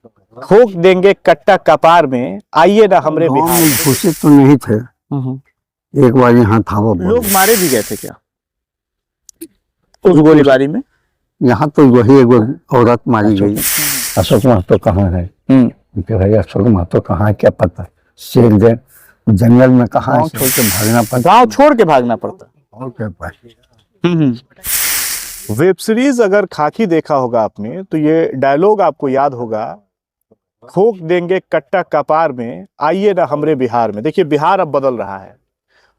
ठोक देंगे कट्टा कपार में, आइए ना हमरे गाँव बिहार में में। घुसे तो नहीं थे, एक बार यहाँ था वो लोग बोले। मारे भी गए थे क्या उस गोलीबारी में? यहाँ तो वही एक औरत मारी गई। अशोक महतो कहाँ है? भाई अशोक महतो कहाँ है क्या पता, शेर दे जंगल में कहाँ है, छोड़ के भागना पड़ता, गांव छोड़ के भागना पड़ता। और क्या पाए। वेब सीरीज अगर खाकी देखा होगा आपने तो ये डायलॉग आपको याद होगा, ठोक देंगे कट्टा कपार में, आइए ना हमरे बिहार में। देखिए बिहार अब बदल रहा है,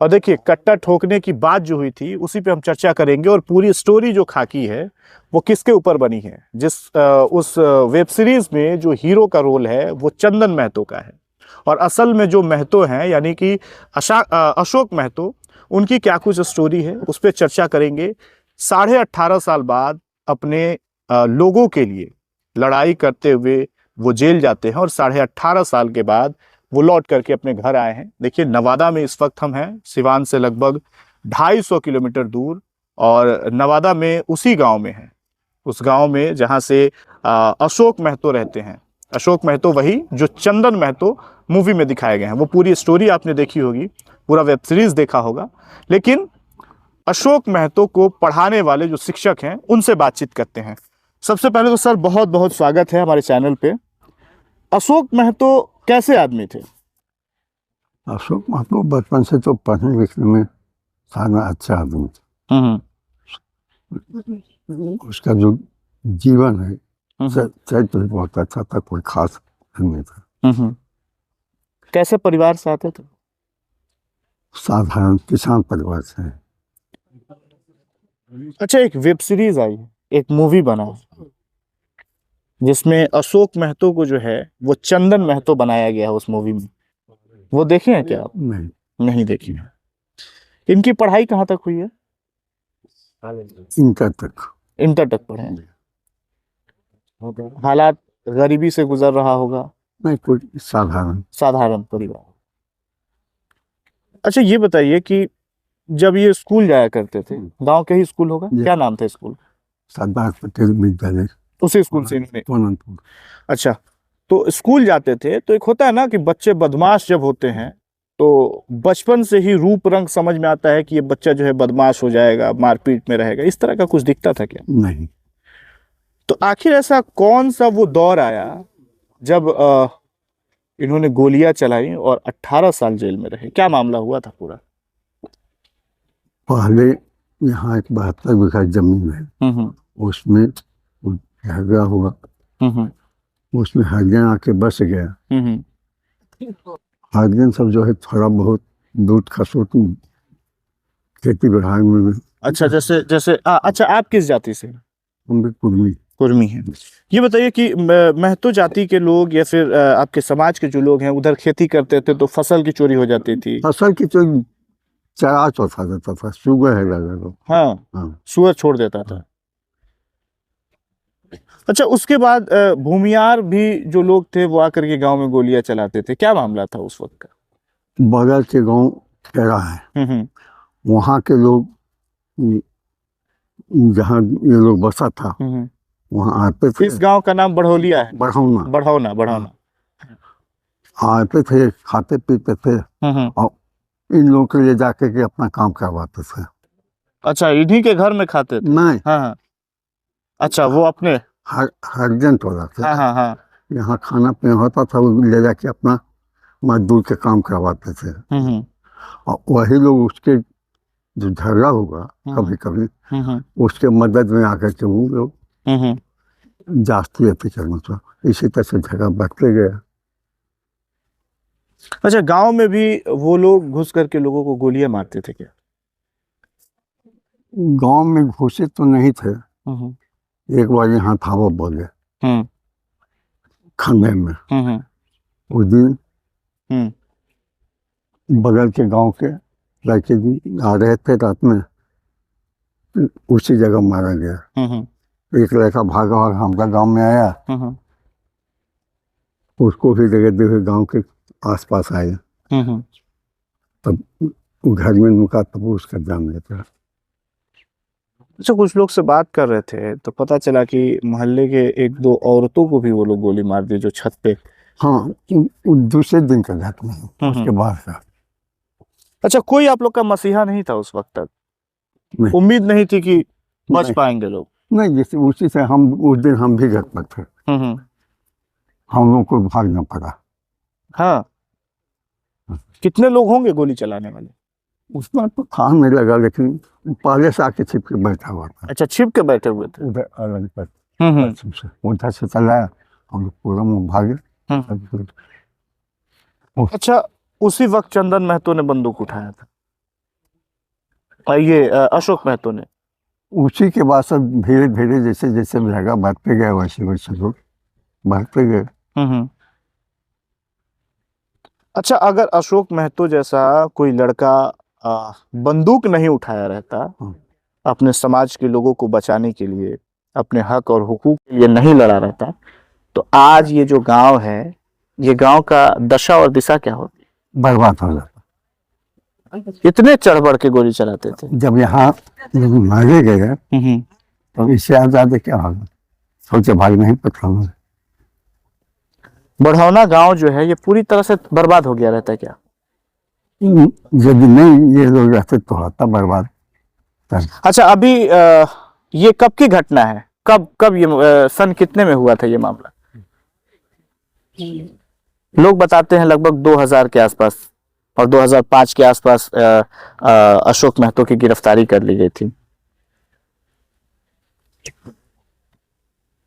और देखिए कट्टा ठोकने की बात जो हुई थी उसी पे हम चर्चा करेंगे, और पूरी स्टोरी जो खाकी है वो किसके ऊपर बनी है। उस वेब सीरीज में जो हीरो का रोल है वो चंदन महतो का है, और असल में जो महतो हैं यानी कि अशोक महतो, उनकी क्या कुछ स्टोरी है उस पर चर्चा करेंगे। 18.5 साल बाद अपने लोगों के लिए लड़ाई करते हुए वो जेल जाते हैं, और 18.5 साल के बाद वो लौट करके अपने घर आए हैं। देखिए नवादा में इस वक्त हम हैं, सिवान से लगभग 250 किलोमीटर दूर, और नवादा में उसी गांव में है, उस गांव में जहां से अशोक महतो रहते हैं। अशोक महतो वही जो चंदन महतो मूवी में दिखाए गए हैं। वो पूरी स्टोरी आपने देखी होगी, पूरा वेब सीरीज देखा होगा, लेकिन अशोक महतो को पढ़ाने वाले जो शिक्षक हैं उनसे बातचीत करते हैं। सबसे पहले तो सर बहुत बहुत स्वागत है हमारे चैनल पे। अशोक महतो कैसे आदमी थे? अशोक महतो बचपन से तो पढ़ने लिखने में सारा अच्छा आदमी था। उसका जो जीवन है चरित्र बहुत अच्छा था, कोई खास नहीं था। कैसे परिवार से आते थे? साधारण किसान परिवार से है। अच्छा, एक वेब सीरीज आई है, एक मूवी बना है जिसमें अशोक महतो को जो है वो चंदन महतो बनाया गया है उस मूवी में, वो देखे हैं क्या आप? नहीं देखे हैं। इनकी पढ़ाई कहाँ तक हुई है? इंटर तक। इंटर तक पढ़े हैं। हालात गरीबी से गुजर रहा होगा? नहीं, कोई साधारण परिवार। अच्छा ये बताइए कि जब ये स्कूल जाया करते थे, गांव के ही स्कूल होगा, क्या नाम था स्कूल? सरदार पटेल विद्यालय। उसी स्कूल से इन्होंने? तो अच्छा, तो स्कूल जाते थे तो एक होता है ना कि बच्चे बदमाश जब होते हैं तो बचपन से ही रूप रंग समझ में आता है कि ये बच्चा जो है बदमाश हो जाएगा, मारपीट में रहेगा, इस तरह का कुछ दिखता था क्या? नहीं। तो आखिर ऐसा कौन सा वो दौर आया जब इन्होंने गोलियां चलाई और 18 साल जेल में रहे? क्या मामला हुआ था पूरा? पहले यहाँ एक 72 बीघा जमीन है, उसमें झगड़ा हुआ, उसमें हरिजन आके बस गया। हरिजन सब जो है थोड़ा बहुत दूध खसूट खेती बढ़ाई में। अच्छा, जैसे अच्छा, आप किस जाति से? हम भी कुर्मी हैं। ये बताइए कि महतो जाति के लोग या फिर आपके समाज के जो लोग हैं उधर खेती करते थे तो फसल की चोरी हो जाती थी? फसल की चोरी चरा चौथा देता था, शुगर है लगा तो। हाँ, शुगर छोड़ देता था। अच्छा, उसके बाद भूमियार भी जो लोग थे वो आकर के गांव में गोलियां चलाते थे, क्या मामला था उस वक्त का? बगल के गांव खेड़ा है, वहाँ के लोग, जहाँ ये लोग बसा था वहाँ आते थे। इस गांव का नाम बढ़ौलिया है? बढ़ौना। आते थे, खाते पीते थे, और इन लोगों के लिए जाके के अपना काम करवाते थे। अच्छा, इन्हीं के घर में खाते थे? नहीं। हाँ। अच्छा, वो अपने हरिजन तो रहते। हाँ। यहाँ खाना पीना होता था, वो ले जाके अपना मजदूर के काम करवाते थे। और वही लोग उसके जो झगड़ा होगा कभी कभी उसके मदद में आकर के वो लोग जाती अति करना था, इसी तरह से झगड़ा बढ़ते गया। अच्छा, गांव में भी वो लोग घुस करके लोगों को गोलियां मारते थे क्या? गांव में घुसे तो नहीं थे, एक बार यहाँ था वो बोले खंडे में। उस दिन बगल के गांव के लड़के आ रहे थे रात में, उसी जगह मारा गया। एक लड़का भागा हमारा गांव में आया, उसको भी देखते हुए गांव के आसपास आए, तब घर में नुका तब उसका जान लेता। अच्छा, कुछ लोग से बात कर रहे थे तो पता चला कि मोहल्ले के एक दो औरतों को भी वो लोग गोली मार दी जो छत पे। हाँ, दूसरे दिन का घटना है, उसके बाद का। अच्छा, कोई आप लोग का मसीहा नहीं था उस वक्त तक? नहीं। उम्मीद नहीं थी कि बच नहीं। पाएंगे लोग? नहीं, जैसे उसी से हम उस दिन हम भी घर पर थे, हम लोगों को भागना पड़ा। हाँ, कितने लोग होंगे गोली चलाने वाले? उसमें तो था नहीं लगा, लेकिन पहले से आके छिप के बैठा हुआ था। अच्छा, छिप के बैठे हुए थे। उधर अलग पर उधर से चलाया, हम लोग पूरा मुंह भागे। अच्छा, उसी वक्त चंदन महतो ने बंदूक उठाया था, ये अशोक महतो ने। उसी के बाद सब धीरे धीरे जैसे जैसे लगा बढ़ते गए, वैसे वैसे लोग बढ़ते गए। अच्छा, अगर अशोक महतो जैसा कोई लड़का बंदूक नहीं उठाया रहता, अपने समाज के लोगों को बचाने के लिए, अपने हक और हुकूक के लिए नहीं लड़ा रहता, तो आज ये जो गांव है, ये गांव का दशा और दिशा क्या होती? बर्बाद हो जाता। इतने चढ़ बढ़ के गोली चलाते थे। जब यहाँ मारे गए तो इससे आजाद क्या होगा, सोचे भाग नहीं पता। बढ़ौना गांव जो है ये पूरी तरह से बर्बाद हो गया रहता है क्या? यदि नहीं ये लोग रहते तो होता बर्बाद। अच्छा, अभी ये कब की घटना है? कब ये सन कितने में हुआ था ये मामला? लोग बताते हैं लगभग 2000 के आसपास, और 2005 के आसपास अशोक महतो की गिरफ्तारी कर ली गई थी।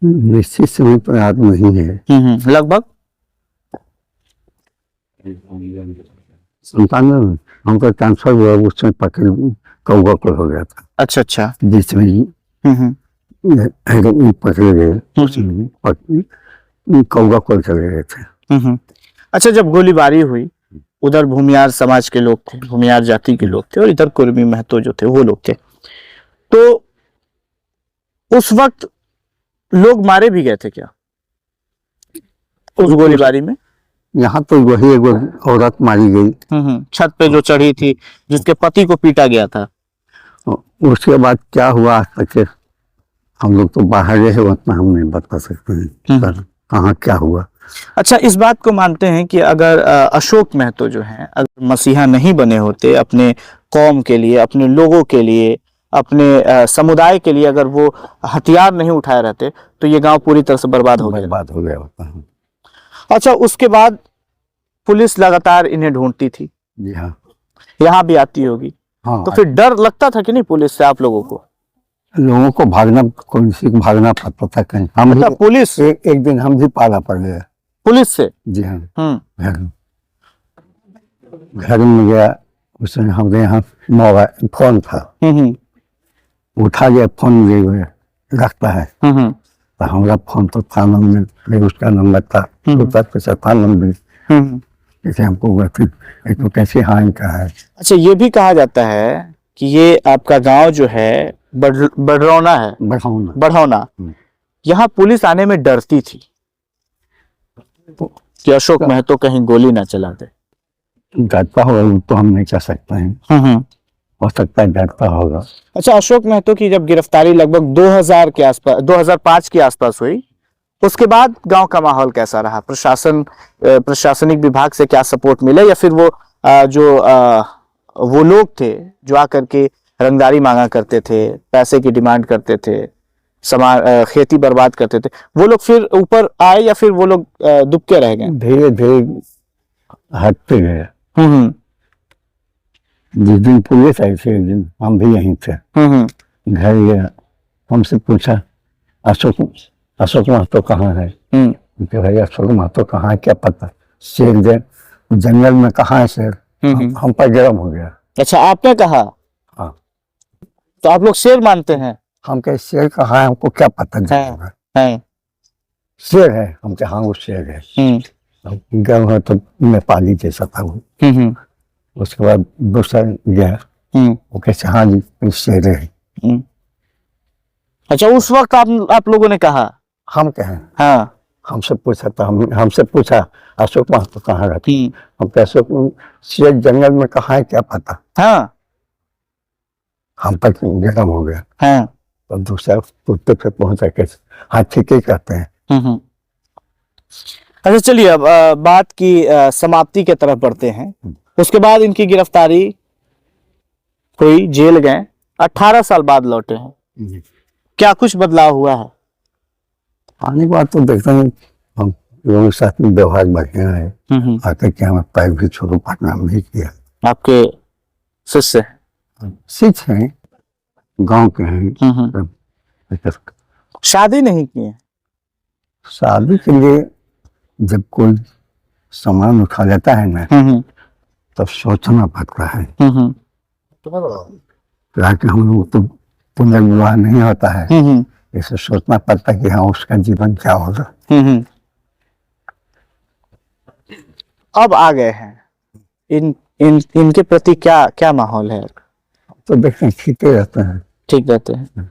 निश्चित समय पर याद नहीं है। लगभग 97 हमको ट्रांसफर हुआ, उस समय पकड़ कौवा को हो गया था। अच्छा अच्छा। जिसमें पकड़े गए, कौवा को चले गए थे। अच्छा, जब गोलीबारी हुई, उधर भूमियार समाज के लोग थे, भूमियार जाति के लोग थे, और इधर कुर्मी महतो जो थे वो लोग थे, तो उस वक्त लोग मारे भी गए थे क्या उस गोलीबारी में? यहाँ तो वही एक औरत मारी गई, छत पे जो चढ़ी थी, जिसके पति को पीटा गया था। उसके बाद क्या हुआ आज तक हम लोग तो बाहर रहे, उतना हम नहीं बता सकते हैं कहाँ क्या हुआ। अच्छा, इस बात को मानते हैं कि अगर अशोक महतो जो हैं, अगर मसीहा नहीं बने होते, अपने कौम के लिए, अपने लोगों के लिए, अपने समुदाय के लिए अगर वो हथियार नहीं उठाए रहते, तो ये गांव पूरी तरह से बर्बाद हो गया होता है। अच्छा, उसके बाद पुलिस लगातार इन्हें ढूंढती थी। जी हाँ, यहाँ भी आती होगी। हाँ, तो फिर डर लगता था कि नहीं पुलिस से आप लोगों को? लोगों को भागना, कौन सी भागना पड़ता था कहीं। हम अच्छा, पुलिस एक दिन हम भी पाला पड़ गए पुलिस से। जी हाँ। घर में गया, उसमें हमारे यहाँ मोबाइल फोन था, उठा गया, फोन ले रखता है, तो हमारा फोन तो था नंबर, उसका नंबर था था नंबर, जैसे हमको तो कैसे हाँ का है। अच्छा, ये भी कहा जाता है कि ये आपका गांव जो है बढ़रौना है, बढ़ौना, यहाँ पुलिस आने में डरती थी कि अशोक महतो कहीं गोली ना चला दे। डरता होगा तो हम नहीं कह सकते हैं, हो सकता है डरता होगा। अच्छा, अशोक महतो की जब गिरफ्तारी लगभग 2000 के आसपास, 2005 के आसपास हुई, उसके बाद गांव का माहौल कैसा रहा? प्रशासनिक विभाग से क्या सपोर्ट मिले, या फिर वो लोग थे जो आकर के रंगदारी मांगा करते थे, पैसे की डिमांड करते थे, खेती बर्बाद करते थे, वो लोग फिर ऊपर आए, या फिर वो लोग दुबके रह गए? धीरे धीरे हटते गए। जिस दिन पुलिस आई थी, एक दिन हम भी यहीं थे, घर गया, हमसे पूछा अशोक महतो कहाँ है? भाई अशोक महतो कहाँ है, क्या पता, शेर जंगल में कहाँ है शेर? हम पर गर्म हो गया। अच्छा, आपने कहा? हाँ। तो आप लोग शेर मानते हैं? हम कहे शेर कहाँ है, हमको क्या पता है। शेर है, हम कहे हाँ वो शेर है। गर्म है तो नेपाली जैसा था वो। उसके बाद दूसरा गया, वो कैसे हाँ जी शेर है। अच्छा, उस वक्त आप लोगों ने कहा? हम कहें हाँ। हमसे पूछा था, हमसे पूछा अशोक महतो कहाँ रहते? हम कैसे शेर जंगल में कहाँ है क्या पता। हाँ, हम पर गर्म हो गया। हाँ, और दूसरा कुत्ते पे पहुंचा के हाथी के कहते हैं। अच्छा चलिए, अब बात की समाप्ति के तरफ बढ़ते हैं। उसके बाद इनकी गिरफ्तारी हुई, जेल गए, 18 साल बाद लौटे हैं। क्या कुछ बदलाव हुआ है? आने के बाद तो देखता हूँ हम लोगों के साथ में व्यवहार बढ़िया है। आकर के हमें पैर भी छोड़ो प्रणाम नहीं किया। आपके शिष्य शिष्य हैं, गांव के हैं। शादी नहीं किए? शादी के लिए जब कोई सामान उठा लेता है ना, तब सोचना पड़ता है। ताकि हम लोग तो पुनर्विवाह नहीं होता है, इसे सोचना पड़ता है कि हाँ उसका जीवन क्या होगा। अब आ गए हैं, इनके प्रति क्या क्या माहौल है? तो देखते हैं ठीक रहते हैं, ठीक रहते हैं।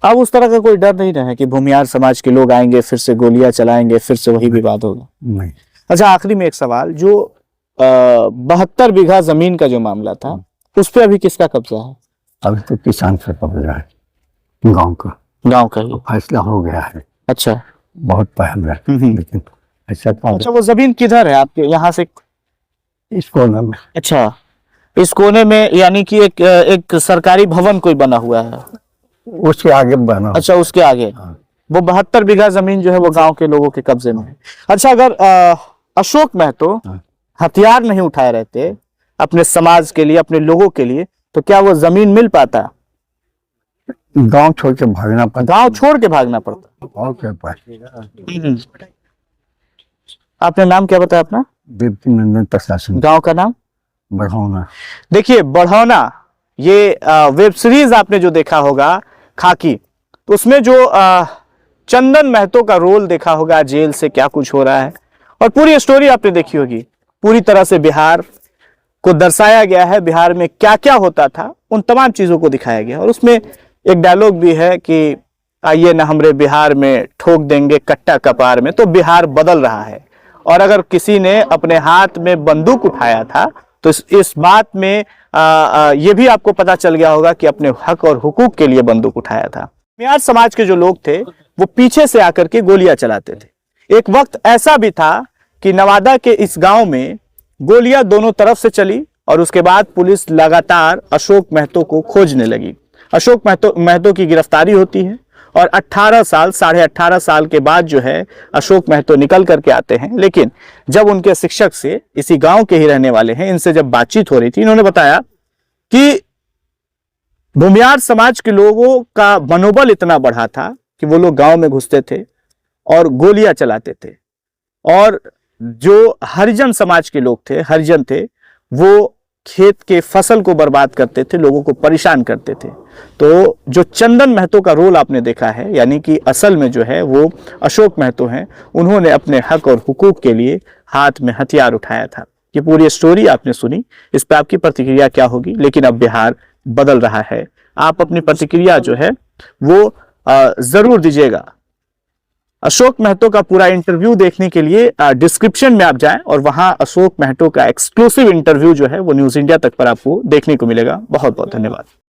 अब उस तरह का कोई डर नहीं रहे कि भूमिहार समाज के लोग आएंगे, फिर से गोलियां चलाएंगे, फिर से वही विवाद होगा? नहीं। अच्छा, आखिरी में एक सवाल, जो 72 बीघा जमीन का जो मामला था, उस पे अभी किसका कब्जा है? अभी तो किसान से कब्जा है, गांव का ही फैसला हो गया है। अच्छा, बहुत पहले, लेकिन ऐसा अच्छा, वो जमीन किधर है आपके यहाँ से? इस कोने में। अच्छा, इस कोने में, यानी कि एक सरकारी भवन कोई बना हुआ है, उसके आगे बना। अच्छा, उसके आगे। वो 72 बीघा जमीन जो है वो गांव के लोगों के कब्जे में है। अच्छा, अगर अशोक महतो हथियार नहीं उठाए रहते अपने समाज के लिए, अपने लोगों के लिए, तो क्या वो जमीन मिल पाता? गांव छोड़ के भागना पड़ता। गांव छोड़ के भागना पड़ता। और क्या पास। आपने नाम क्या बताया अपना? देवकी नंदन प्रशासन। गांव का नाम? बढ़ौना। देखिए, बढ़ौना, ये वेब सीरीज आपने जो देखा होगा खाकी, तो उसमें जो चंदन महतो का रोल देखा होगा, जेल से क्या कुछ हो रहा है, और पूरी स्टोरी आपने देखी होगी। पूरी तरह से बिहार को दर्शाया गया है, बिहार में क्या क्या होता था, उन तमाम चीजों को दिखाया गया। और उसमें एक डायलॉग भी है कि आइए ना हमरे बिहार में, ठोक देंगे कट्टा कपार में। तो बिहार बदल रहा है, और अगर किसी ने अपने हाथ में बंदूक उठाया था तो इस बात में ये भी आपको पता चल गया होगा कि अपने हक और हुकूक के लिए बंदूक उठाया था। भूमिहार समाज के जो लोग थे वो पीछे से आकर के गोलियां चलाते थे। एक वक्त ऐसा भी था कि नवादा के इस गांव में गोलियां दोनों तरफ से चली, और उसके बाद पुलिस लगातार अशोक महतो को खोजने लगी। अशोक महतो की गिरफ्तारी होती है, और 18 साल, 18.5 साल के बाद जो है अशोक महतो निकल करके आते हैं। लेकिन जब उनके शिक्षक से, इसी गांव के ही रहने वाले हैं, इनसे जब बातचीत हो रही थी, इन्होंने बताया कि भूमिहार समाज के लोगों का मनोबल इतना बढ़ा था कि वो लोग गांव में घुसते थे और गोलियां चलाते थे। और जो हरिजन समाज के लोग थे, हरिजन थे, वो खेत के फसल को बर्बाद करते थे, लोगों को परेशान करते थे। तो जो चंदन महतो का रोल आपने देखा है, यानी कि असल में जो है वो अशोक महतो हैं, उन्होंने अपने हक और हुकूक के लिए हाथ में हथियार उठाया था। ये पूरी स्टोरी आपने सुनी, इस पर आपकी प्रतिक्रिया क्या होगी? लेकिन अब बिहार बदल रहा है, आप अपनी प्रतिक्रिया जो है वो जरूर दीजिएगा। अशोक महतो का पूरा इंटरव्यू देखने के लिए डिस्क्रिप्शन में आप जाएं, और वहां अशोक महतो का एक्सक्लूसिव इंटरव्यू जो है वो न्यूज़ इंडिया तक पर आपको देखने को मिलेगा। बहुत बहुत धन्यवाद।